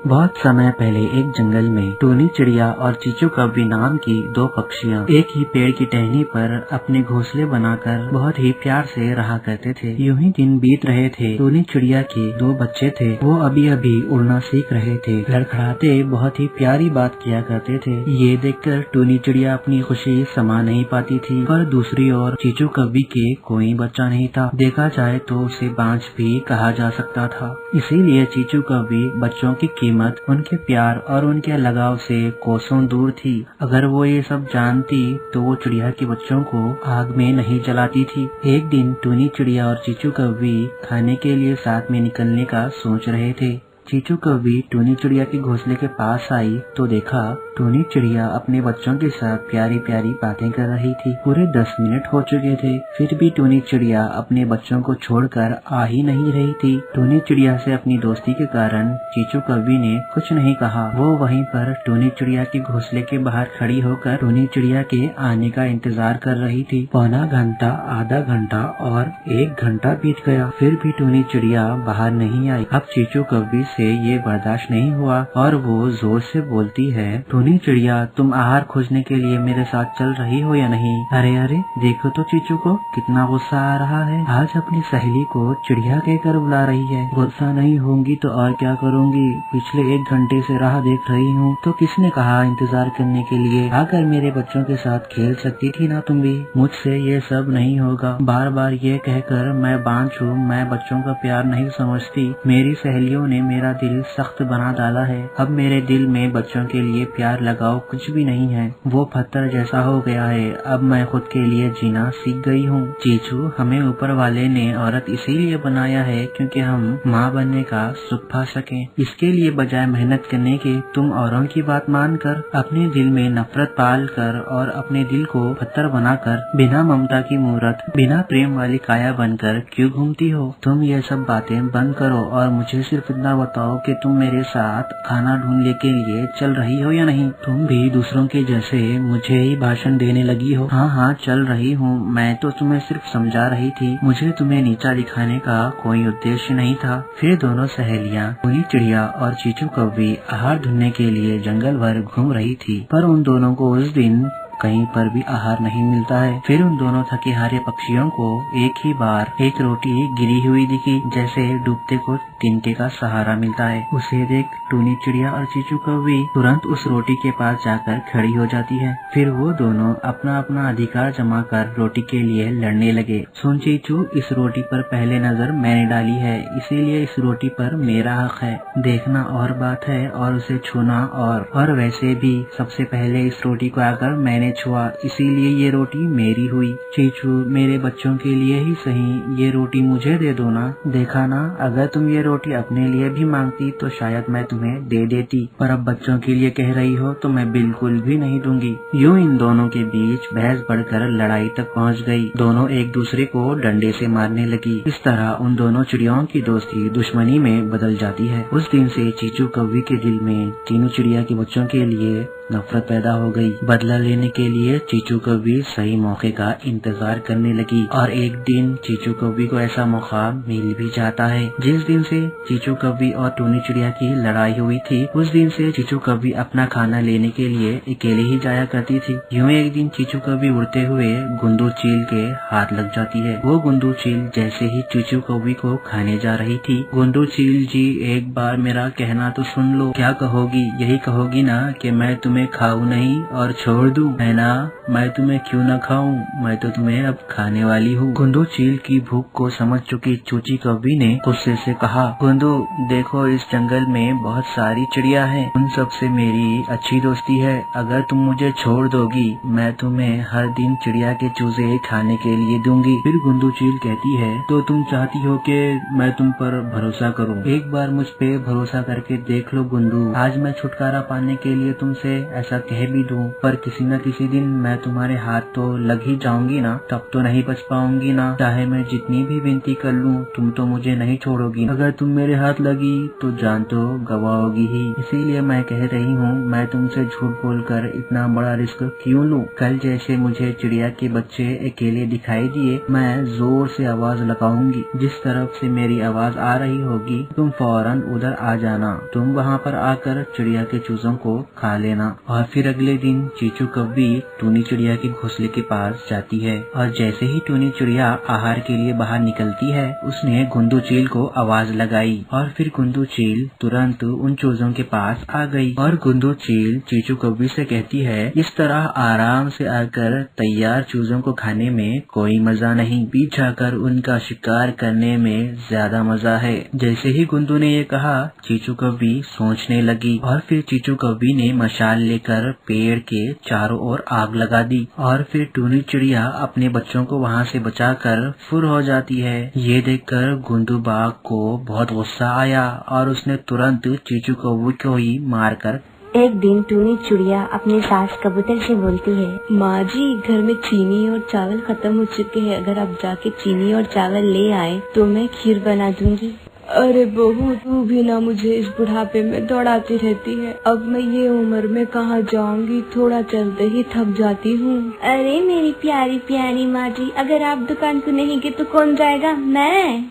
बहुत समय पहले एक जंगल में टूनी चिड़िया और चीचू कौवी नाम की दो पक्षियां एक ही पेड़ की टहनी पर अपने घोंसले बनाकर बहुत ही प्यार से रहा करते थे। यूं ही दिन बीत रहे थे। टूनी चिड़िया के दो बच्चे थे। वो अभी अभी उड़ना सीख रहे थे। लड़खड़ाते बहुत ही प्यारी बात किया करते थे। ये देखकर टूनी चिड़िया अपनी खुशी समा नहीं पाती थी। पर दूसरी ओर चीचू कौवी के कोई बच्चा नहीं था। देखा जाए तो उसे बांझ भी कहा जा सकता था। इसीलिए चीचू कौवी बच्चों की कीमत उनके प्यार और उनके लगाव से कोसों दूर थी। अगर वो ये सब जानती तो वो चिड़िया के बच्चों को आग में नहीं जलाती थी। एक दिन टूनी चिड़िया और चीचू कौवी खाने के लिए साथ में निकलने का सोच रहे थे। चीचू कौवी टूनी चिड़िया के घोंसले के पास आई तो देखा टूनी चिड़िया अपने बच्चों के साथ प्यारी प्यारी बातें कर रही थी। पूरे 10 मिनट हो चुके थे, फिर भी टूनी चिड़िया अपने बच्चों को छोड़कर आ ही नहीं रही थी। टूनी चिड़िया से अपनी दोस्ती के कारण चीचू कौवी ने कुछ नहीं कहा। वो वहीं पर टूनी चिड़िया के घोंसले के बाहर खड़ी होकर टूनी चिड़िया के आने का इंतजार कर रही थी। पौना घंटा, आधा घंटा और 1 घंटा बीत गया, फिर भी टूनी चिड़िया बाहर नहीं आई। अब चीचू कौवी से ये बर्दाश्त नहीं हुआ और वो जोर से बोलती है, टूनी चिड़िया तुम आहार खोजने के लिए मेरे साथ चल रही हो या नहीं? अरे अरे देखो तो चीचू को कितना गुस्सा आ रहा है। आज अपनी सहेली को चिड़िया कहकर बुला रही है। गुस्सा नहीं होंगी तो और क्या करूँगी? पिछले 1 घंटे से राह देख रही हूँ। तो किसने कहा इंतजार करने के लिए? आकर मेरे बच्चों के साथ खेल सकती थी ना तुम भी। मुझसे ये सब नहीं होगा। बार बार ये कहकर मैं बांझ हूँ, मैं बच्चों का प्यार नहीं समझती। मेरी सहेलियों ने मेरा दिल सख्त बना डाला है। अब मेरे दिल में बच्चों के लिए प्यार लगाओ कुछ भी नहीं है। वो पत्थर जैसा हो गया है। अब मैं खुद के लिए जीना सीख गई हूँ। चीचू, हमें ऊपर वाले ने औरत इसीलिए बनाया है क्योंकि हम माँ बनने का सुख पा सके। इसके लिए बजाय मेहनत करने के तुम औरों की बात मानकर अपने दिल में नफरत पाल कर और अपने दिल को पत्थर बनाकर बिना ममता की मूरत, बिना प्रेम वाली काया बनकर क्यों घूमती हो? तुम ये सब बातें बंद करो और मुझे सिर्फ इतना बताओ कि तुम मेरे साथ खाना ढूंढने के लिए चल रही हो या नहीं? तुम भी दूसरों के जैसे मुझे ही भाषण देने लगी हो। हाँ हाँ चल रही हूँ। मैं तो तुम्हें सिर्फ समझा रही थी। मुझे तुम्हें नीचा दिखाने का कोई उद्देश्य नहीं था। फिर दोनों सहेलियाँ टूनी चिड़िया और चीचू कौवी आहार ढूंढने के लिए जंगल भर घूम रही थी, पर उन दोनों को उस दिन कहीं पर भी आहार नहीं मिलता है। फिर उन दोनों थके हारे पक्षियों को एक ही बार एक रोटी गिरी हुई दिखी, जैसे डूबते को तिनके का सहारा मिलता है। उसे देख टूनी चिड़िया और चीचू कौवी तुरंत उस रोटी के पास जाकर खड़ी हो जाती है। फिर वो दोनों अपना अपना अधिकार जमा कर रोटी के लिए लड़ने लगे। सुन चीचू, इस रोटी पर पहले नजर मैंने डाली है, इसीलिए इस रोटी पर मेरा हक है। देखना और बात है और उसे छूना और वैसे भी सबसे पहले इस रोटी को आकर मैंने छुआ, इसीलिए ये रोटी मेरी हुई। चीचू, मेरे बच्चों के लिए ही सही ये रोटी मुझे दे दो ना। देखा ना, अगर तुम ये रोटी अपने लिए भी मांगती तो शायद मैं तुम्हें दे देती, पर अब बच्चों के लिए कह रही हो तो मैं बिल्कुल भी नहीं दूंगी। यूं इन दोनों के बीच बहस बढ़कर लड़ाई तक पहुंच गई। दोनों एक दूसरे को डंडे से मारने लगी। इस तरह उन दोनों चिड़ियों की दोस्ती दुश्मनी में बदल जाती है। उस दिन से चीचू कौवी के दिल में तीनों चिड़िया के बच्चों के लिए नफरत पैदा हो गई। बदला लेने के लिए चीचू कौवी सही मौके का इंतजार करने लगी और एक दिन चीचू कौवी को ऐसा मौका मिल भी जाता है। जिस दिन से चीचू कौवी और टूनी चिड़िया की लड़ाई हुई थी, उस दिन से चीचू कौवी अपना खाना लेने के लिए अकेले ही जाया करती थी। यूं एक दिन चीचू कौवी उड़ते हुए गुंदू चील के हाथ लग जाती है। वो गुंदू चील जैसे ही चीचू कौवी को खाने जा रही थी, गुंदू चील जी एक बार मेरा कहना तो सुन लो। क्या कहोगी? यही कहोगी ना कि मैं तुम्हें खाऊं नहीं और छोड़ दूं, है ना? मैं तुम्हें क्यों न खाऊं, मैं तो तुम्हें अब खाने वाली हूँ। गुंदू चील की भूख को समझ चुकी चूची कौवी ने गुस्से से कहा, गुंदू देखो, इस जंगल में बहुत सारी चिड़िया हैं, उन सब से मेरी अच्छी दोस्ती है। अगर तुम मुझे छोड़ दोगी मैं तुम्हें हर दिन चिड़िया के चूजे खाने के लिए दूंगी। फिर गुंदू चील कहती है, तो तुम चाहती हो कि मैं तुम पर भरोसा करूं? एक बार मुझ पे भरोसा करके देख लो गुंदू। आज मैं छुटकारा पाने के लिए तुमसे ऐसा कह भी दूं, पर किसी न किसी दिन मैं मैं तुम्हारे हाथ तो लग ही जाऊंगी ना, तब तो नहीं बच पाऊंगी ना। चाहे मैं जितनी भी विनती कर लूं, तुम तो मुझे नहीं छोड़ोगी। अगर तुम मेरे हाथ लगी तो जान तो गवाओगी ही। इसीलिए मैं कह रही हूँ, मैं तुमसे झूठ बोलकर इतना बड़ा रिस्क क्यों लूं। कल जैसे मुझे चिड़िया के बच्चे अकेले दिखाई दिए, मैं जोर से आवाज लगाऊंगी। जिस तरफ से मेरी आवाज आ रही होगी, तुम फौरन उधर आ जाना। तुम वहाँ पर आकर चिड़िया के चूजों को खा लेना। और फिर अगले दिन चीचू कौवी टूनी चिड़िया के घोंसले के पास जाती है, और जैसे ही टूनी चिड़िया आहार के लिए बाहर निकलती है, उसने गुंदू चील को आवाज लगाई, और फिर गुंदू चील तुरंत उन चूजों के पास आ गई। और गुंदू चील चीचू कौवी से कहती है, इस तरह आराम से आकर तैयार चूजों को खाने में कोई मजा नहीं, पीछा कर उनका शिकार करने में ज्यादा मजा है। जैसे ही गुंदू ने ये कहा, चीचू कौवी सोचने लगी, और फिर चीचू कौवी ने मशाल लेकर पेड़ के चारों ओर आग लगा दी, और फिर टूनी चिड़िया अपने बच्चों को वहाँ से बचाकर फुर हो जाती है। ये देखकर गुंदू बाघ को बहुत गुस्सा आया, और उसने तुरंत चीचू कौवी को ही मारकर। एक दिन टूनी चिड़िया अपनी सास कबूतर से बोलती है, माँ जी, घर में चीनी और चावल खत्म हो चुके हैं। अगर आप जाके चीनी और चावल ले आए तो मैं खीर बना दूंगी। अरे बहू, तू भी ना मुझे इस बुढ़ापे में दौड़ाती रहती है। अब मैं ये उम्र में कहाँ जाऊंगी, थोड़ा चलते ही थक जाती हूँ। अरे मेरी प्यारी प्यारी माँ जी, अगर आप दुकान को नहीं गए तो कौन जाएगा? मैं।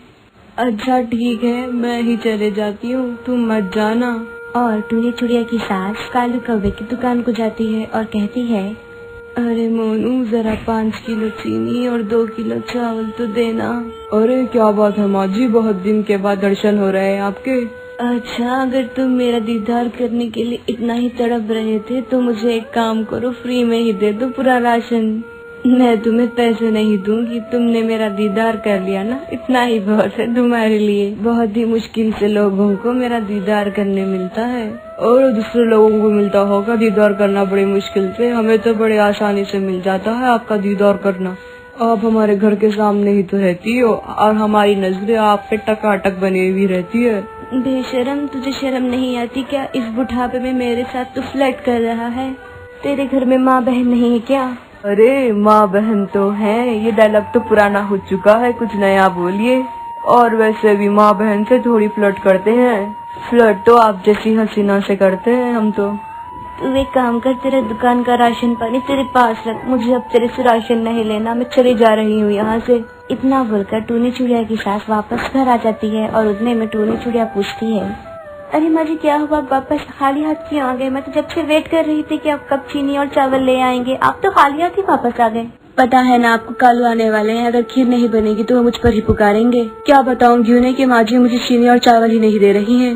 अच्छा ठीक है, मैं ही चले जाती हूँ, तुम मत जाना। और टूनी चिड़िया की सास कालू कौवे की दुकान को जाती है और कहती है, अरे मोनू, जरा 5 किलो चीनी और 2 किलो चावल तो देना। अरे क्या बात है माँ जी, बहुत दिन के बाद दर्शन हो रहे हैं आपके। अच्छा, अगर तुम मेरा दीदार करने के लिए इतना ही तड़प रहे थे तो मुझे एक काम करो, फ्री में ही दे दो पूरा राशन। मैं तुम्हें पैसे नहीं दूंगी, तुमने मेरा दीदार कर लिया ना, इतना ही बहुत है तुम्हारे लिए। बहुत ही मुश्किल से लोगों को मेरा दीदार करने मिलता है, और दूसरे लोगों को मिलता होगा दीदार करना बड़ी मुश्किल से। हमें तो बड़े आसानी से मिल जाता है आपका दीदार करना। आप हमारे घर के सामने ही तो रहती हो, और हमारी नजरें आप पे टकाटक बनी हुई रहती है। बेशरम, तुझे शर्म नहीं आती क्या? इस बुढ़ापे में मेरे साथ तू फ्लर्ट कर रहा है। तेरे घर में माँ बहन नहीं है क्या? अरे माँ बहन तो है, ये डायलॉग तो पुराना हो चुका है, कुछ नया बोलिए। और वैसे भी माँ बहन से थोड़ी फ्लर्ट करते हैं, फ्लर्ट तो आप जैसी हसीना से करते हैं हम तो। तू एक काम कर, तेरे दुकान का राशन पानी तेरे पास रख, मुझे अब तेरे से राशन नहीं लेना, मैं चली जा रही हूँ यहाँ से। इतना बोलकर टूनी चिड़िया की सास वापस घर आ जाती है, और उतने में टूनी चिड़िया पूछती है, अरे माँ जी क्या हुआ, वापस खाली हाथ क्यों आ गए? मैं तो जब से वेट कर रही थी कि आप कब चीनी और चावल ले आएंगे, आप तो खाली हाथ ही वापस आ गए। पता है ना आपको कालू आने वाले हैं, अगर खीर नहीं बनेगी तो वो मुझ पर ही पुकारेंगे। क्या बताऊंगी उन्हें कि माँ जी मुझे चीनी और चावल ही नहीं दे रही हैं।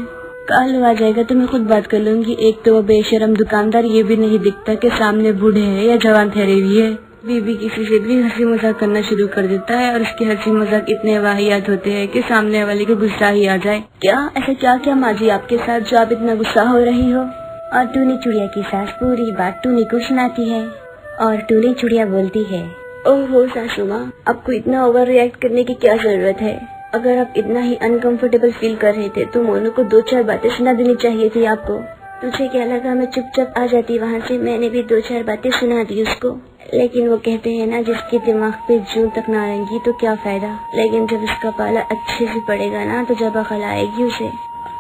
कालू आ जाएगा तो मैं खुद बात कर लूंगी। एक तो वो बेशरम दुकानदार ये भी नहीं दिखता कि सामने बूढ़े हैं या जवान ठहरे हुए है। बीबी किसी से भी हंसी मजाक करना शुरू कर देता है, और उसके हंसी मजाक इतने वाहियात होते हैं कि सामने वाले को गुस्सा ही आ जाए। क्या ऐसा क्या क्या माँ जी आपके साथ जो आप इतना गुस्सा हो रही हो? और टूनी चिड़िया की सास पूरी बात टूनी को सुनाती है, और टूनी चिड़िया बोलती है, ओहो सासू माँ, आपको इतना ओवर रिएक्ट करने की क्या जरूरत है? अगर आप इतना ही अनकंफर्टेबल फील कर रहे थे तो मोनू को 2-4 बातें सुना देनी चाहिए थी आपको। तुझे क्या लगा मैं चुपचाप आ जाती वहाँ से? मैंने भी 2-4 बातें सुना दी उसको, लेकिन वो कहते हैं ना, जिसके दिमाग पे जूं तक ना आएंगी तो क्या फायदा। लेकिन जब उसका पाला अच्छे से पड़ेगा ना तो जब अकल आएगी उसे।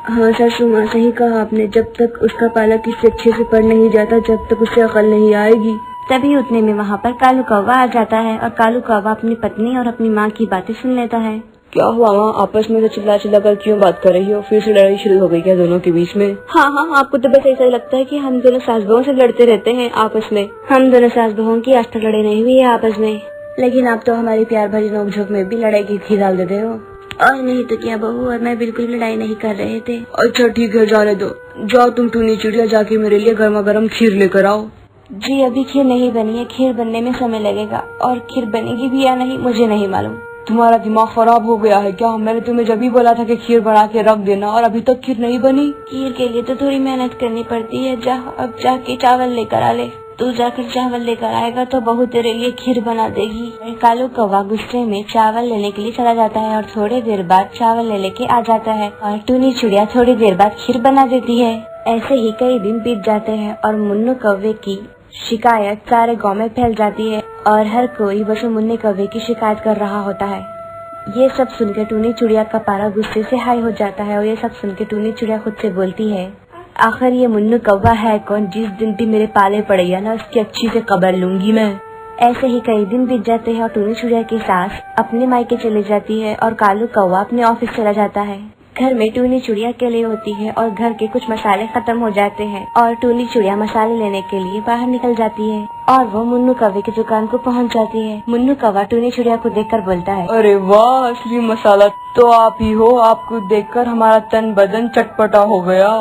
हाँ सासू माँ, सही कहा आपने, जब तक उसका पाला किसी अच्छे से पड़ नहीं जाता, जब तक उसे अकल नहीं आएगी। तभी उतने में वहाँ पर कालू कौवा आ जाता है, और कालू कौवा अपनी पत्नी और अपनी माँ की बातें सुन लेता है। क्या हुआ माँ, आपस में चिल्ला चिल्ला कर क्यों बात कर रही हो? फिर से लड़ाई शुरू हो गई क्या दोनों के बीच में? हाँ, आपको तो बस ऐसा लगता है कि हम दोनों सास बहू से लड़ते रहते हैं आपस में। हम दोनों सास बहू की आज तक लड़ाई नहीं हुई है आपस में, लेकिन आप तो हमारी प्यार भरी नोकझोंक में भी लड़ाई की घी डाल देते हो। और नहीं तो क्या, बहू और मैं बिल्कुल लड़ाई नहीं कर रहे थे। अच्छा ठीक है, जाने दो, जाओ तुम टूनी चिड़िया जाके मेरे लिए गर्मा गर्म खीर लेकर आओ। जी अभी खीर नहीं बनी है, खीर बनने में समय लगेगा, और खीर बनेगी भी या नहीं मुझे नहीं मालूम। तुम्हारा दिमाग खराब हो गया है क्या? मैंने तुम्हें जब भी बोला था कि खीर बना के रख देना, और अभी तक खीर नहीं बनी। खीर के लिए तो थोड़ी मेहनत करनी पड़ती है, जा अब जाके चावल लेकर आ ले। तू जाकर चावल लेकर आएगा तो बहू तेरे लिए खीर बना देगी। कालू कौवा गुस्से में चावल लेने के लिए चला जाता है, और थोड़ी देर बाद चावल ले लेके आ जाता है, और टूनी चिड़िया थोड़ी देर बाद खीर बना देती है। ऐसे ही कई दिन बीत जाते हैं, और मुन्नू कौवे की शिकायत सारे गांव में फैल जाती है और हर कोई बस मुन्ने कौवे की शिकायत कर रहा होता है। ये सब सुनकर टूनी चिड़िया का पारा गुस्से से हाई हो जाता है और ये सब सुनकर टूनी चिड़िया खुद से बोलती है, आखिर ये मुन्नू कौवा है कौन, जिस दिन भी मेरे पाले पड़ेगा ना उसकी अच्छी से खबर लूंगी मैं। ऐसे ही कई दिन बीत जाते हैं और टूनी चिड़िया की सास अपने मायके चली जाती है और कालू कौवा अपने ऑफिस चला जाता है। घर में टूनी चिड़िया अकेले होती है और घर के कुछ मसाले खत्म हो जाते हैं और टूनी चिड़िया मसाले लेने के लिए बाहर निकल जाती है और वो मुन्नू कौवे की दुकान को पहुंच जाती है। मुन्नू कौवा टूनी चिड़िया को देखकर बोलता है, अरे वाह, असली मसाला तो आप ही हो। आपको देखकर हमारा तन बदन चटपटा हो गया।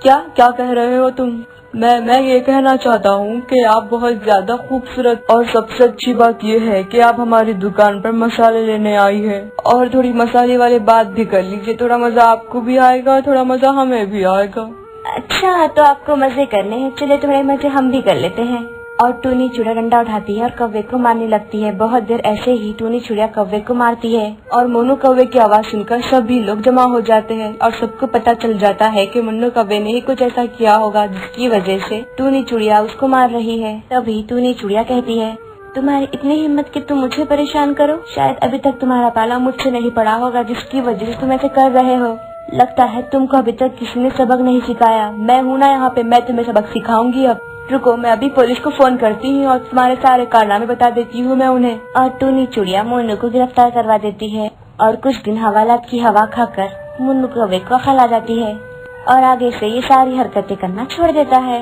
क्या क्या कह रहे हो तुम? मैं ये कहना चाहता हूँ कि आप बहुत ज्यादा खूबसूरत, और सबसे अच्छी बात ये है कि आप हमारी दुकान पर मसाले लेने आई है। और थोड़ी मसाले वाली बात भी कर लीजिए, थोड़ा मजा आपको भी आएगा, थोड़ा मजा हमें भी आएगा। अच्छा तो आपको मजे करने हैं, चलिए थोड़े मजे हम भी कर लेते हैं। और टूनी चिड़िया डंडा उठाती है और कौवे को मारने लगती है। बहुत देर ऐसे ही टूनी चिड़िया कौवे को मारती है और मोनू कौवे की आवाज सुनकर सभी लोग जमा हो जाते हैं और सबको पता चल जाता है कि मुन्नू कौवे ने ही कुछ ऐसा किया होगा जिसकी वजह से टूनी चिड़िया उसको मार रही है। तभी टूनी चिड़िया कहती है, तुम्हारी इतनी हिम्मत कि तुम मुझे परेशान करो। शायद अभी तक तुम्हारा पाला मुझसे नहीं पड़ा होगा जिसकी वजह से तुम ऐसे कर रहे हो। लगता है तुमको अभी तक किसी ने सबक नहीं सिखाया। मैं हूँ ना यहाँ पे, मैं तुम्हें सबक सिखाऊंगी। अब रुको, मैं अभी पुलिस को फोन करती हूँ और तुम्हारे सारे कारनामे बता देती हूँ मैं उन्हें। और टूनी चिड़िया मुन्नू को गिरफ्तार करवा देती है और कुछ दिन हवालात की हवा खाकर मुन्नू कौवे को अकल आ जाती है और आगे से ये सारी हरकतें करना छोड़ देता है।